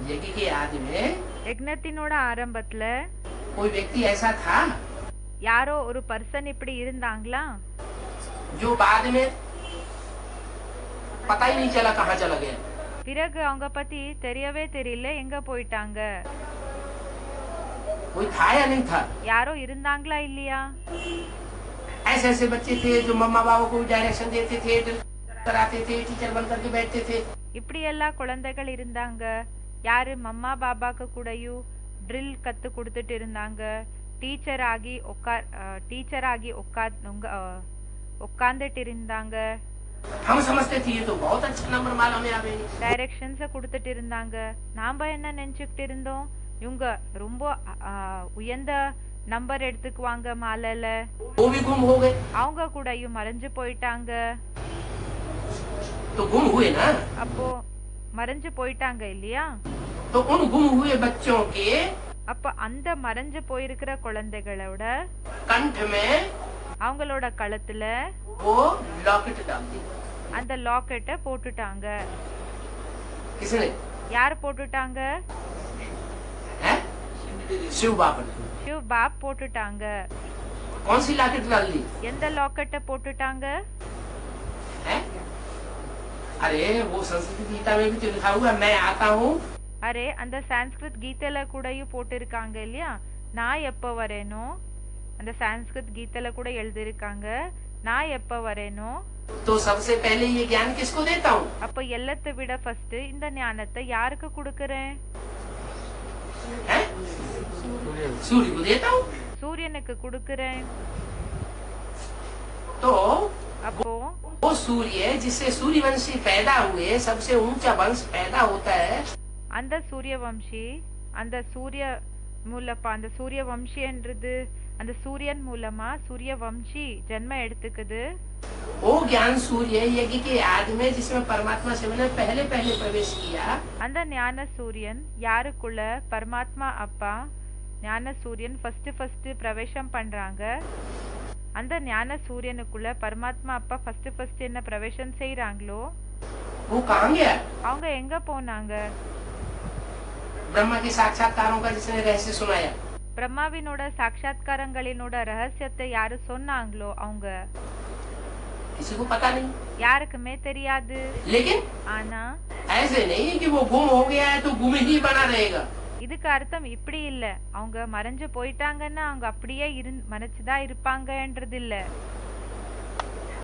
यज्ञ के आदि में யக்ஞத்தினோட ஆரம்பத்துல कोई व्यक्ति ऐसा था யாரோ ஒரு பர்சன் இப்படி இருந்தாங்களா जो बाद में पता ही नहीं चला कहाँ चला गया பிறகு அவங்க பத்தி தெரியவே தெரியல எங்க போயிட்டாங்க कोई था या नहीं था யாரோ இருந்தாங்களா இல்லையா ऐसे ऐसे बच्चे थे जो मम्मा बाबा को डायरेक्शन देते थे कराते थे टीचर बन करके बैठते थे இப்படி எல்லா குழந்தைகள் இருந்தாங்க யாரு மம்மா பாபாக்கு கூடயும் ட்ரில் கத்து கொடுத்துட்டு இருந்தாங்க டீச்சர் ஆகி உட்கார்ந்துட்டு இருந்தாங்க हम समझते थे ये तो बहुत अच्छा नंबर माला में आवेंगे டைரக்ஷன்ஸ் கொடுத்துட்டு இருந்தாங்க நாம என்ன நினைச்சுக்கிட்டு இருந்தோம் இவங்க ரொம்ப உயர்ந்த நம்பர் எடுத்துக்குவாங்க மாலையில वो भी गुम हो गए அவங்க கூடயும் மறைஞ்சு போயிட்டாங்க तो गुम हुए ना அப்போ மறைஞ்சு போயிட்டாங்க இல்லையா तो उन गुम हुए बच्चों के அப்ப அந்த மறைஞ்சு போயிருக்கிற குழந்தைகளோட कंठ में அவங்களோட கழுத்துல वो लॉकेट डाल दी அந்த லாக்கெட்டை போட்டுட்டாங்க किसने யார் போட்டுட்டாங்க है शिव बाबा ने சிவ் பாப் போட்டுட்டாங்க कौन सी लॉकेट डाल दी எந்த லாக்கெட்டை போட்டுட்டாங்க है अरे वो संस्कृत गीता में भी तो लिखा हुआ है मैं आता हूँ அரே அந்த சான்ஸ்கிரிட் கீதையில கூடயும் போட்டிருக்காங்க இல்லையா நான் எப்ப வரேனோ அந்த சான்ஸ்கிரிட் கீதையில கூட எழுதிருக்காங்க நான் எப்ப வரேனோ तो सबसे पहले ये ज्ञान किसको देता हूँ அப்ப எல்லாத்தை விட ஃபர்ஸ்ட் இந்த ஞானத்தை யாருக்கு கொடுக்கறேன் सूर्य को देता हूँ சூரியனுக்கு கொடுக்கறேன் तो அப்போ वो सूर्य जिससे सूर्यवंशी पैदा हुए सबसे ऊंचा वंश पैदा होता है அந்த சூரியவம்சி அந்த சூரியவம்சின்றது அந்த சூரியன் மூலமா சூரியவம்சி ஜென்ம எடுத்துக்குது वो ज्ञान सूर्य यज्ञ के आदि में जिसमें परमात्मा शिव ने पहले पहले प्रवेश किया அந்த ஞான சூரியன் யாருக்குள்ள பரமாத்மா அப்பா ஞான சூரியன் ஃபர்ஸ்ட் பிரவேசம் பண்றாங்க அந்த ஞான சூரியனுக்குள்ள பரமாத்மா அப்பா ஃபர்ஸ்ட் என்ன பிரவேசம் செய்யறாங்களோ वो कहाँ गया அவங்க எங்க போனாங்க ब्रह्मा के साक्षात्कारों का जिसने रहस्य सुनाया பிரம்மாவினோட சாட்சாத்காரங்களினோட ரகசியத்தை யாரு சொன்னாங்களோ அவங்க किसी को पता नहीं யாருக்குமே தெரியாது लेकिन ஆனா ऐसे नहीं कि वो गुम हो गया है तो गुम ही बना रहेगा இதுக்கு அர்த்தம் இப்படி இல்ல அவங்க மறைஞ்சு போயிட்டாங்கன்னா அவங்க அப்படியே மறைச்சுதான் இருப்பாங்கன்றது இல்ல